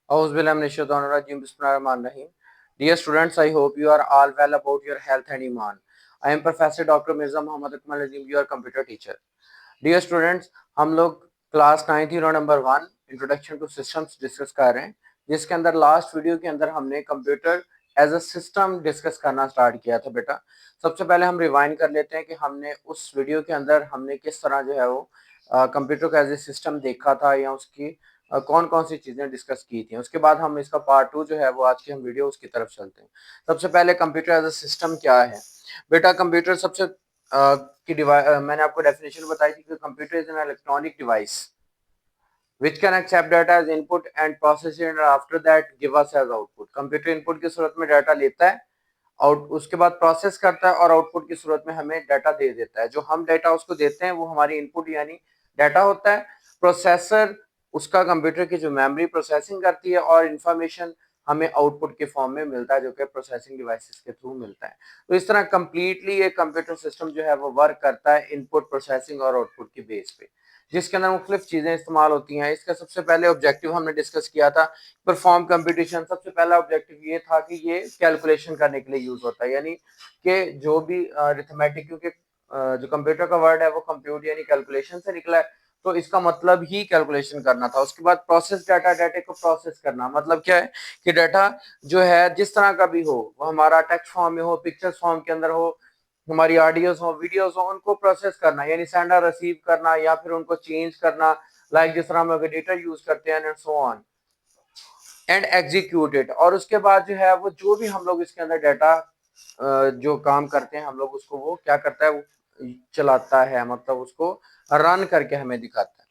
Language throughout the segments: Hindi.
Bismillahirrahmanirrahim. Dear students, I hope you are all well about your health and iman. I am Professor Dr. Mirza Muhammad Akmal Azim, your computer teacher. Dear students, हम लोग class 9 unit number 1 introduction to systems discuss कर रहे हैं, जिसके अंदर लास्ट वीडियो के अंदर हमने computer as a system discuss करना स्टार्ट किया था। बेटा सबसे पहले हम रिवाइंड कर लेते हैं कि हमने उस वीडियो के अंदर हमने किस तरह जो है वो कंप्यूटर को एज ए सिस्टम देखा था या उसकी कौन कौन सी चीजें डिस्कस की थी। उसके बाद हम इसका पार्ट 2 जो है वो आज की हम वीडियो उसकी तरफ चलते हैं। सबसे पहले कंप्यूटर एज अ सिस्टम क्या है। बेटा कंप्यूटर सबसे की डिवाइस मैंने आपको डेफिनेशन बताई थी कि computer is an electronic device which can accept data as input and process it and after that give us as output। Computer input की सूरत में डाटा लेता है, आउट उसके बाद प्रोसेस करता है और आउटपुट की सूरत में हमें डाटा दे देता है। जो हम डाटा उसको देते हैं वो हमारी इनपुट यानी डाटा होता है। प्रोसेसर उसका कंप्यूटर की जो मेमोरी प्रोसेसिंग करती है और इंफॉर्मेशन हमें आउटपुट के फॉर्म में मिलता है, जो कि प्रोसेसिंग डिवाइसेस के थ्रू मिलता है। तो इस तरह कंप्लीटली एक कंप्यूटर सिस्टम जो है वो वर्क करता है इनपुट प्रोसेसिंग और आउटपुट की बेस पे, जिसके अंदर मुख्तलिफ चीजें इस्तेमाल होती हैं। इसका सबसे पहले ऑब्जेक्टिव हमने डिस्कस किया था परफॉर्म कंप्यूटेशन। सबसे पहला ऑब्जेक्टिव ये था कि ये कैलकुलेशन करने के लिए यूज होता है, यानी कि जो भी अरिथमेटिक, क्योंकि जो कंप्यूटर का वर्ड है वो कंप्यूट यानी कैलकुलेशन से निकला है, तो इसका मतलब ही कैलकुलेशन करना था। उसके बाद प्रोसेस डाटा, डाटा को प्रोसेस करना मतलब क्या है कि डाटा जो है जिस तरह का भी हो, वो हमारा टेक्स्ट फॉर्म में हो, पिक्चर्स फॉर्म के अंदर हो, हमारी ऑडियोज हो, वीडियोज हो, उनको प्रोसेस करना यानी सेंडर रिसीव करना या फिर उनको चेंज करना, लाइक जिस तरह हम एडिटर यूज करते हैं and so on and executed. और उसके बाद जो है वो जो भी हम लोग इसके अंदर डाटा जो काम करते हैं हम लोग उसको वो क्या करता है, वो चलाता है, मतलब उसको रन करके हमें दिखाता है।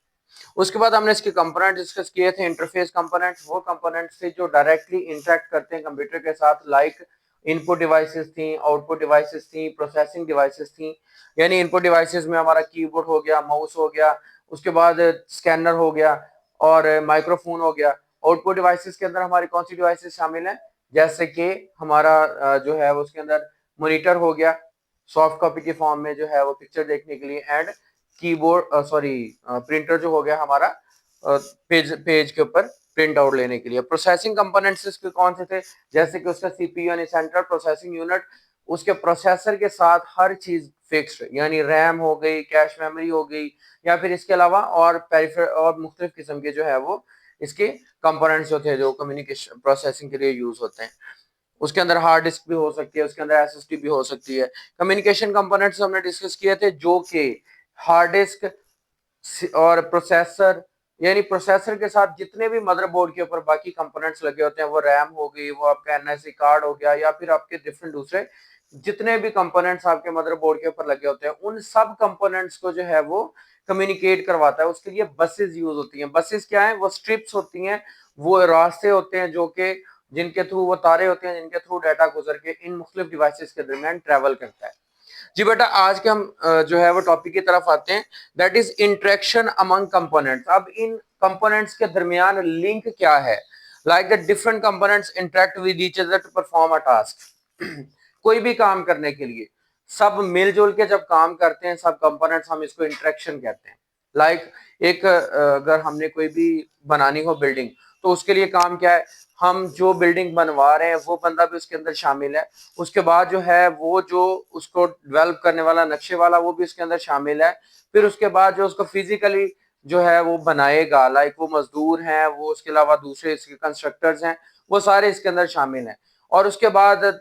उसके बाद हमने इसके कंपोनेंट डिस्कस किए थे। इंटरफेस कंपोनेंट्स वो कंपोनेंट से जो डायरेक्टली इंटरेक्ट करते हैं कंप्यूटर के साथ, लाइक इनपुट डिवाइसेस थी, आउटपुट डिवाइसेस थी, प्रोसेसिंग डिवाइसेस थी। यानी इनपुट डिवाइसेस में हमारा कीबोर्ड हो गया, माउस हो गया, उसके बाद स्कैनर हो गया और माइक्रोफोन हो गया। आउटपुट डिवाइसेस के अंदर हमारी कौन सी डिवाइसेस शामिल हैं, जैसे कि हमारा जो है उसके अंदर मॉनिटर हो गया सॉफ्ट कॉपी के फॉर्म में जो है वो पिक्चर देखने के लिए, एंड कीबोर्ड प्रिंटर जो हो गया हमारा पेज के ऊपर प्रिंट आउट लेने के लिए। प्रोसेसिंग कंपोनेंट्स इसके कौन से थे, जैसे कि उसका सीपीयू यानी सेंट्रल प्रोसेसिंग यूनिट, उसके प्रोसेसर के साथ हर चीज फिक्स्ड यानी रैम हो गई, कैश मेमोरी हो गई, या फिर इसके अलावा और पेरिफेरल और मुख्तलिफ किस्म के जो है वो इसके कंपोनेंट्स जो थे जो कम्युनिकेशन प्रोसेसिंग के लिए यूज होते हैं। उसके अंदर हार्ड डिस्क भी हो सकती है, उसके अंदर एसएसडी भी हो सकती है। कम्युनिकेशन कंपोनेंट्स हमने डिस्कस किए थे, जो कि हार्ड डिस्क और प्रोसेसर, यानी प्रोसेसर के साथ जितने भी मदरबोर्ड के ऊपर बाकी कंपोनेंट्स लगे होते हैं, वो रैम हो गई, वो आपका एनएससी कार्ड हो गया, या फिर आपके डिफरेंट दूसरे जितने भी कंपोनेंट्स आपके मदरबोर्ड के ऊपर लगे होते हैं, उन सब कंपोनेंट्स को जो है वो कम्युनिकेट करवाता है। उसके लिए बसेस यूज होती हैं। बसेस क्या है, वो स्ट्रिप्स होती हैं, वो रास्ते होते हैं जो कि जिनके थ्रू वो तारे होते हैं जिनके थ्रू डाटा गुजर के इन मुख्तलिफ डिवाइसेस के दरमियान ट्रेवल करता है। जी बेटा आज के हम जो है वो टॉपिक की तरफ आते हैं, that is interaction among components. अब इन कंपोनेंट्स के दरमियान लिंक क्या है, like the different components interact with each other to perform a task. कोई भी काम करने के लिए सब मिलजुल के जब काम करते हैं सब कंपोनेंट्स, हम इसको इंटरेक्शन कहते हैं। लाइक एक अगर हमने कोई भी बनानी हो बिल्डिंग, तो उसके लिए काम क्या है, हम जो बिल्डिंग बनवा रहे हैं वो बंदा भी उसके अंदर शामिल है, उसके बाद जो है वो जो उसको डेवलप करने वाला नक्शे वाला वो भी उसके अंदर शामिल है, फिर उसके बाद जो उसको फिजिकली जो है वो बनाएगा, लाइक वो मजदूर हैं, वो उसके अलावा दूसरे इसके कंस्ट्रक्टर्स हैं, वो सारे इसके अंदर शामिल हैं। और उसके बाद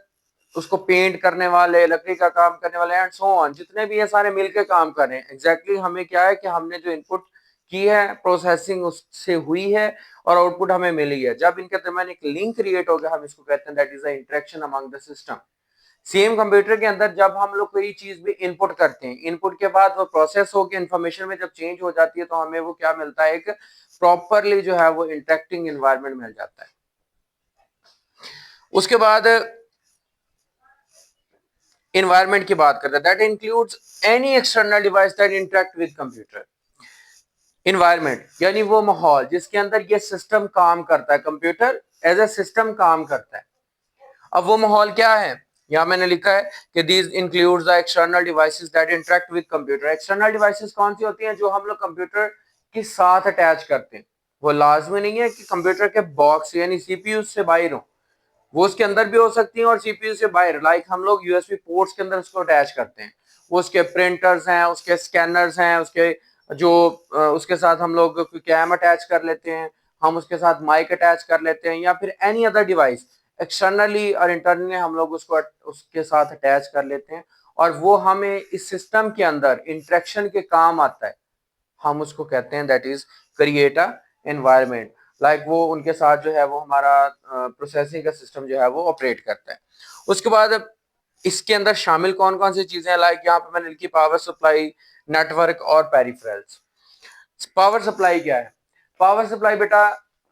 उसको पेंट करने वाले, लकड़ी का काम करने वाले एंड सो ऑन, जितने भी ये सारे मिलकर काम कर रहे हैं। एग्जैक्टली हमें क्या है कि हमने जो इनपुट की है प्रोसेसिंग उससे हुई है और आउटपुट हमें मिली है। जब इनके दरमियान एक लिंक क्रिएट हो गया हम इसको कहते हैं that is the interaction among the system. Same computer के अंदर जब हम लोग कोई चीज भी इनपुट करते हैं, इनपुट के बाद वो प्रोसेस होकर इंफॉर्मेशन में जब चेंज हो जाती है तो हमें वो क्या मिलता है, एक प्रॉपरली जो है वो इंटरेक्टिंग एनवायरनमेंट मिल जाता है। उसके बाद इन्वायरमेंट की बात करते हैं, that includes any external device that interact with computer. Environment यानी वो माहौल जिसके अंदर ये सिस्टम काम करता है, कंप्यूटर एज ए सिस्टम काम करता है। अब वो माहौल क्या है, यहाँ मैंने लिखा है कि these includes the external devices that interact with computer. External devices कौन सी होती हैं, जो हम लोग कंप्यूटर के साथ अटैच करते हैं। वो लाजमी नहीं है कि कंप्यूटर के बॉक्स यानी सीपीयू से बाहर हो, वो उसके अंदर भी हो सकती है और सीपीयू से बाहर। लाइक हम लोग यूएसबी पोर्ट्स के अंदर उसको अटैच करते हैं, वो उसके प्रिंटर्स हैं, उसके स्कैनर्स हैं, उसके जो उसके साथ हम लोग कैम अटैच कर लेते हैं, हम उसके साथ माइक अटैच कर लेते हैं, या फिर एनी अदर डिवाइस एक्सटर्नली और इंटरनली हम लोग उसको उसके साथ अटैच कर लेते हैं, और वो हमें इस सिस्टम के अंदर इंटरेक्शन के काम आता है। हम उसको कहते हैं that is create a environment. Like वो उनके साथ जो है वो हमारा प्रोसेसिंग का सिस्टम जो है वो ऑपरेट करता है। उसके बाद इसके अंदर शामिल कौन कौन सी चीजें हैं, लाइक यहाँ पे मैंने लिखी पावर सप्लाई, नेटवर्क और पेरिफेरल्स। पावर सप्लाई क्या है? पावर सप्लाई बेटा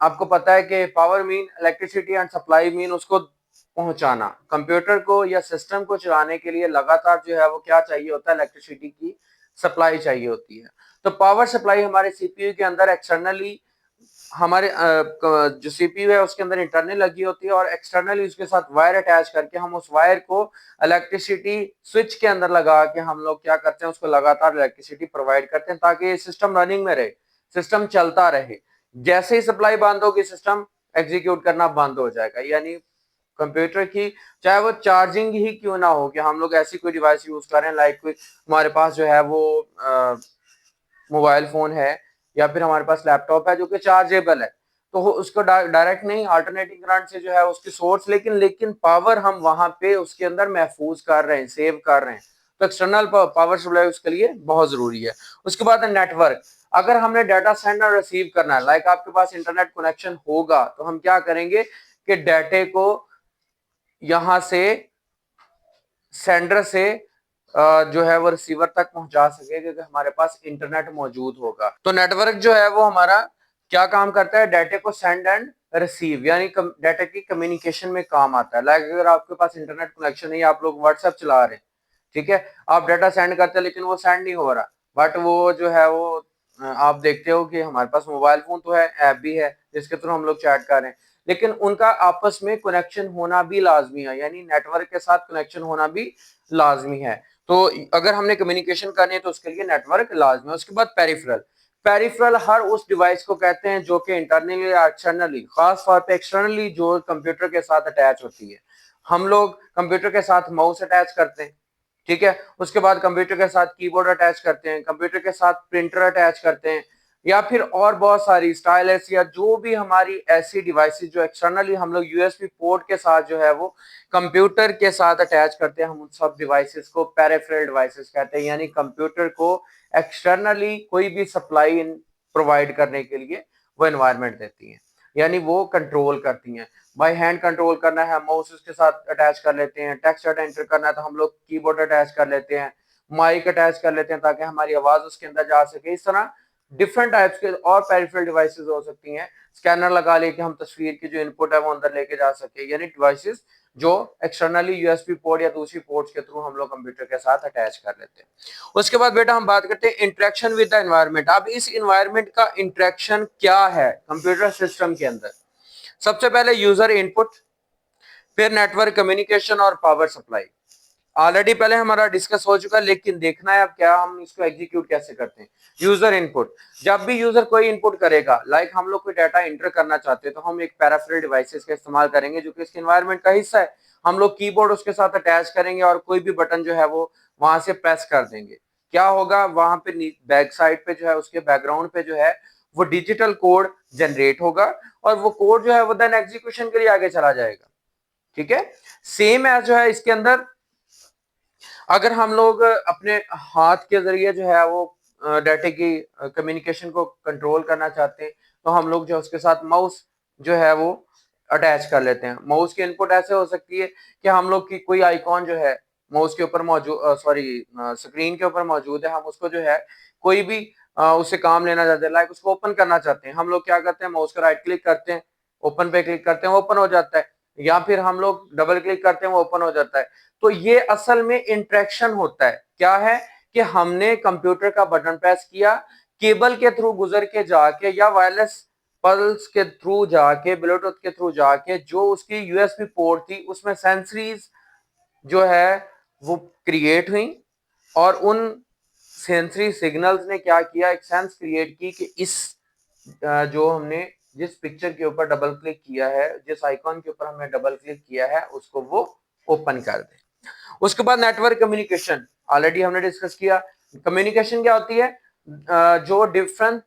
आपको पता है कि power mean electricity and supply mean उसको पहुंचाना। कंप्यूटर को या सिस्टम को चलाने के लिए लगातार जो है वो क्या चाहिए होता है, इलेक्ट्रिसिटी की सप्लाई चाहिए होती है। तो पावर सप्लाई हमारे सीपीयू के अंदर एक्सटर्नली हमारे जो सीपीयू है उसके अंदर इंटरनल लगी होती है, और एक्सटर्नली उसके साथ वायर अटैच करके हम उस वायर को इलेक्ट्रिसिटी स्विच के अंदर लगा के हम लोग क्या करते हैं, उसको लगातार इलेक्ट्रिसिटी प्रोवाइड करते हैं ताकि सिस्टम रनिंग में रहे, सिस्टम चलता रहे। जैसे ही सप्लाई बंद होगी सिस्टम एग्जीक्यूट करना बंद हो जाएगा। यानी कंप्यूटर की चाहे वो चार्जिंग ही क्यों ना हो, कि हम लोग ऐसी कोई डिवाइस यूज कर रहे हैं, लाइक कोई हमारे पास जो है वो मोबाइल फोन है, या फिर हमारे पास लैपटॉप है जो कि चार्जेबल है, तो उसको डायरेक्ट नहीं, अल्टरनेटिंग करंट से जो है उसकी सोर्स, लेकिन पावर हम वहां पे उसके अंदर महफूज कर रहे हैं, सेव कर रहे हैं। तो एक्सटर्नल पावर सप्लाई उसके लिए बहुत जरूरी है। उसके बाद नेटवर्क। अगर हमने डाटा सेंड और रिसीव करना है, लाइक आपके पास इंटरनेट कनेक्शन होगा, तो हम क्या करेंगे कि डाटे को यहां से सेंडर से जो है वो रिसीवर तक पहुंचा सके, क्योंकि हमारे पास इंटरनेट मौजूद होगा। तो नेटवर्क जो है वो हमारा क्या काम करता है, डाटा को सेंड एंड रिसीव यानी डाटा की कम्युनिकेशन में काम आता है। लाइक अगर आपके पास इंटरनेट कनेक्शन है, आप लोग व्हाट्सएप चला रहे हैं, ठीक है, आप डाटा सेंड करते हैं लेकिन वो सेंड नहीं हो रहा, बट वो जो है वो आप देखते हो कि हमारे पास मोबाइल फोन तो है, ऐप भी है जिसके थ्रू हम लोग चैट कर रहे हैं, लेकिन उनका आपस में कनेक्शन होना भी लाजमी है, यानी नेटवर्क के साथ कनेक्शन होना भी लाजमी है। तो अगर हमने कम्युनिकेशन करनी है तो उसके लिए नेटवर्क लाजमी है। उसके बाद पेरिफेरल। पेरिफेरल हर उस डिवाइस को कहते हैं जो कि इंटरनली या एक्सटर्नली, खास तौर पे एक्सटर्नली जो कंप्यूटर के साथ अटैच होती है। हम लोग कंप्यूटर के साथ माउस अटैच करते हैं, ठीक है, उसके बाद कंप्यूटर के साथ कीबोर्ड अटैच करते हैं, कंप्यूटर के साथ प्रिंटर अटैच करते हैं, या फिर और बहुत सारी स्टाइलस या जो भी हमारी ऐसी डिवाइसेस जो एक्सटर्नली हम लोग यूएसबी पोर्ट के साथ जो है वो कंप्यूटर के साथ अटैच करते हैं, हम उन सब डिवाइसेस को पेरिफेरल डिवाइसेस कहते हैं। यानी कंप्यूटर को एक्सटर्नली कोई भी सप्लाई प्रोवाइड करने के लिए वो एनवायरनमेंट देती हैं, यानी वो कंट्रोल करती हैं। बाय हैंड कंट्रोल करना है, माउस उसके साथ अटैच कर लेते हैं, टेक्स्ट एंटर करना है तो हम लोग कीबोर्ड अटैच कर लेते हैं, माइक अटैच कर लेते हैं ताकि हमारी आवाज उसके अंदर जा सके। इस तरह डिफरेंट टाइप्स के और पेरिफेरल डिवाइसेस हो सकती हैं। स्कैनर लगा लेके हम तस्वीर की जो इनपुट है वो अंदर लेके जा सके, यानी डिवाइसेस जो एक्सटर्नली यूएसबी पोर्ट या दूसरी पोर्ट्स के थ्रू हम लोग कंप्यूटर के साथ अटैच कर लेते हैं। उसके बाद बेटा हम बात करते हैं इंटरेक्शन विद द एनवायरनमेंट। अब इस एनवायरनमेंट का इंटरेक्शन क्या है कंप्यूटर सिस्टम के अंदर? सबसे पहले यूजर इनपुट, फिर नेटवर्क कम्युनिकेशन और पावर सप्लाई। ऑलरेडी पहले हमारा डिस्कस हो चुका है, लेकिन देखना है अब क्या हम इसको एग्जीक्यूट कैसे करते हैं। यूजर इनपुट, जब भी यूजर कोई इनपुट करेगा, लाइक हम लोग कोई डाटा इंटर करना चाहते हैं तो हम एक पैराफेरल डिवाइसेस का इस्तेमाल करेंगे जो कि इसके एनवायरनमेंट का हिस्सा है। हम लोग कीबोर्ड उसके साथ अटैच करेंगे और कोई भी बटन जो है वो वहां से प्रेस कर देंगे। क्या होगा, वहां पे बैक साइड पे जो है उसके बैकग्राउंड पे जो है वो डिजिटल कोड जनरेट होगा, और वो कोड जो है वो देन एग्जीक्यूशन के लिए आगे चला जाएगा। ठीक है, सेम एज जो है इसके अंदर अगर हम लोग अपने हाथ के जरिए जो है वो डाटा की कम्युनिकेशन को कंट्रोल करना चाहते हैं, तो हम लोग जो उसके साथ माउस जो है वो अटैच कर लेते हैं। माउस की इनपुट ऐसे हो सकती है कि हम लोग की कोई आइकॉन जो है माउस के ऊपर मौजूद, सॉरी स्क्रीन के ऊपर मौजूद है, हम उसको जो है कोई भी उससे काम लेना चाहते हैं, लाइक उसको ओपन करना चाहते हैं, हम लोग क्या करते हैं, माउस का राइट क्लिक करते हैं, ओपन पे क्लिक करते हैं, ओपन हो जाता है, या फिर हम लोग डबल क्लिक करते हैं, वो ओपन हो जाता है। तो ये असल में इंटरेक्शन होता है। क्या है कि हमने कंप्यूटर का बटन प्रेस किया, केबल के थ्रू गुजर के जाके या वायरलेस पल्स के थ्रू जाके, ब्लूटूथ के थ्रू जाके, जो उसकी यूएसबी पोर्ट थी उसमें सेंसरीज जो है वो क्रिएट हुई, और उन सेंसरी सिग्नल्स ने क्या किया, एक सेंस क्रिएट की कि इस जो हमने जिस पिक्चर के ऊपर डबल क्लिक किया है, जिस आइकॉन के ऊपर हमने डबल क्लिक किया है, उसको वो ओपन कर दे। उसके बाद नेटवर्क कम्युनिकेशन ऑलरेडी हमने डिस्कस किया। कम्युनिकेशन क्या होती है? जो डिफरेंट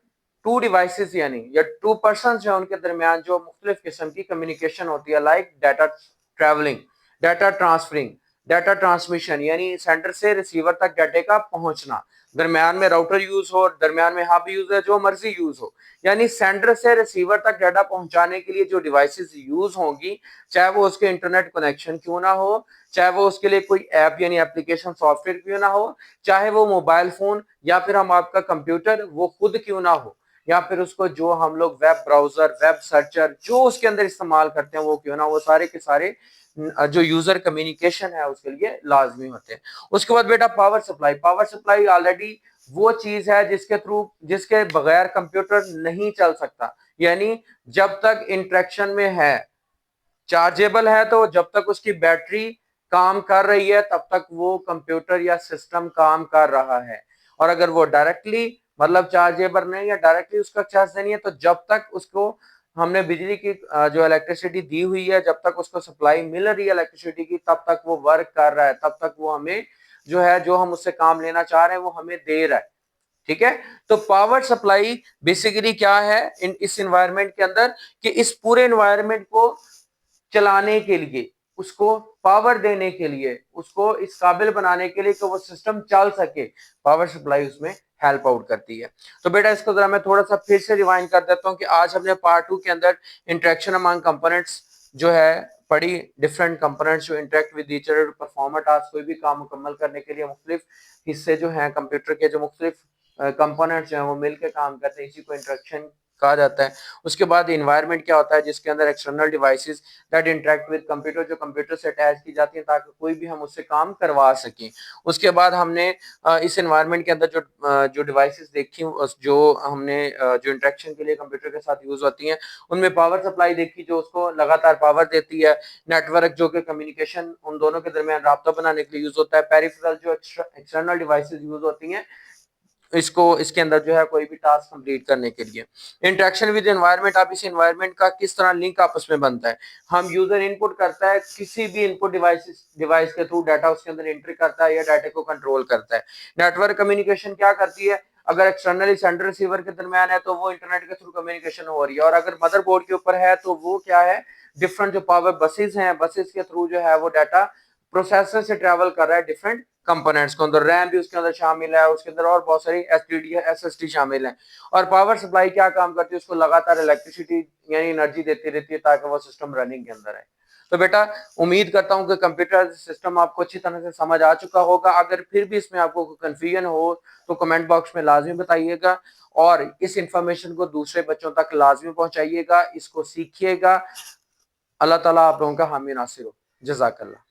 टू डिवाइसेस यानी या टू पर्सन जो है उनके दरमियान जो मुख्तलिफ किस्म की कम्युनिकेशन होती है, like data travelling, data transferring, data transmission यानी सेंडर से रिसीवर तक डाटे का पहुंचना, दरमियान में राउटर यूज हो, दरमियान में हब यूज है, जो मर्जी यूज हो, यानी सेंडर से रिसीवर तक डाटा पहुंचाने के लिए जो डिवाइसेस यूज होंगी, चाहे वो उसके इंटरनेट कनेक्शन क्यों ना हो, चाहे वो उसके लिए कोई ऐप यानी एप्लीकेशन सॉफ्टवेयर क्यों ना हो, चाहे वो मोबाइल फोन या फिर हम आपका कंप्यूटर वो खुद क्यों ना हो, या फिर उसको जो हम लोग वेब ब्राउजर, वेब सर्चर जो उसके अंदर इस्तेमाल करते हैं वो क्यों ना, वो सारे के सारे जो यूजर कम्युनिकेशन है उसके लिए लाजमी होते हैं। उसके बाद बेटा power supply. Power supply already वो चीज है जिसके थ्रू, जिसके बगैर कंप्यूटर नहीं चल सकता, यानी जब तक इंटरेक्शन में है, चार्जेबल है, तो जब तक उसकी बैटरी काम कर रही है तब तक वो कंप्यूटर या सिस्टम काम कर रहा है। और अगर वो डायरेक्टली मतलब चार्जेबल नहीं है, डायरेक्टली उसका चार्ज नहीं है, तो जब तक उसको हमने बिजली की जो इलेक्ट्रिसिटी दी हुई है, जब तक उसको सप्लाई मिल रही है इलेक्ट्रिसिटी की, तब तक वो वर्क कर रहा है, तब तक वो हमें जो है, जो हम उससे काम लेना चाह रहे हैं वो हमें दे रहा है। ठीक है, तो पावर सप्लाई बेसिकली क्या है इस एनवायरनमेंट के अंदर, कि इस पूरे एनवायरनमेंट को चलाने के लिए, उसको पावर देने के लिए, उसको इस काबिल बनाने के लिए कि वो सिस्टम चल सके, पावर सप्लाई उसमें हेल्प आउट करती है। तो बेटा इसको जरा मैं थोड़ा सा फिर से रिवाइंड कर देता हूँ कि आज हमने पार्ट 2 के अंदर इंटरेक्शन अमंग कंपोनेंट्स जो है पढ़ी, डिफरेंट कंपोनेंट्स जो interact with each other, perform a task, कोई भी काम मुकम्मल करने के लिए मुख्तलिफ हिस्से जो हैं कंप्यूटर के, जो मुख्तलिफ कंपोनेंट्स जो हैं वो मिलकर काम करते हैं, इसी को इंटरेक्शन कहा जाता है। उसके बाद इन्वायरमेंट क्या होता है, जिसके अंदर external devices that interact with computer, जो कंप्यूटर से अटैच की जाती है ताकि कोई भी हम उससे काम करवा सकें। उसके बाद हमने इस एनवायरनमेंट के अंदर जो डिवाइसेस देखी, जो हमने जो इंटरेक्शन के लिए कंप्यूटर के साथ यूज होती हैं, उनमें पावर सप्लाई देखी जो उसको लगातार पावर देती है, नेटवर्क जो कि कम्युनिकेशन उन दोनों के दरमियान राब्ता बनाने के लिए यूज होता है, पेरिफेरल जो एक्सटर्नल डिवाइसेस यूज होती हैं इसको, इसके अंदर जो है कोई भी टास्क कंप्लीट करने के लिए। इंटरेक्शन विद एनवायरनमेंट, आप इस एनवायरनमेंट का किस तरह लिंक आपस में बनता है, हम यूजर इनपुट करता है, किसी भी इनपुट डिवाइस के थ्रू डाटा उसके अंदर एंट्री करता है या डाटा को कंट्रोल करता है। नेटवर्क कम्युनिकेशन क्या करती है, अगर एक्सटर्नली सेंडर रिसीवर के दरमियान है तो वो इंटरनेट के थ्रू कम्युनिकेशन हो रही है, और अगर मदरबोर्ड के ऊपर है तो वो क्या है, डिफरेंट जो पावर बसेस हैं, बसेस के थ्रू जो है वो डाटा प्रोसेसर से ट्रेवल कर रहा है डिफरेंट कंपोनेंट्स के अंदर, रैम भी उसके अंदर शामिल है, उसके अंदर और बहुत सारी एसटीडी एसएसडी शामिल है। और पावर सप्लाई क्या काम करती है, उसको लगातार इलेक्ट्रिसिटी यानी एनर्जी देती रहती है ताकि वो सिस्टम रनिंग के अंदर है। तो बेटा उम्मीद करता हूं कि कंप्यूटर सिस्टम आपको अच्छी तरह से समझ आ चुका होगा। अगर फिर भी इसमें आपको कंफ्यूजन हो तो कमेंट बॉक्स में लाजमी बताइएगा, और इस इंफॉर्मेशन को दूसरे बच्चों तक लाजमी पहुंचाइएगा, इसको सीखिएगा। अल्लाह ताला आप लोगों का हामी नासिर हो। जज़ाकल्लाह।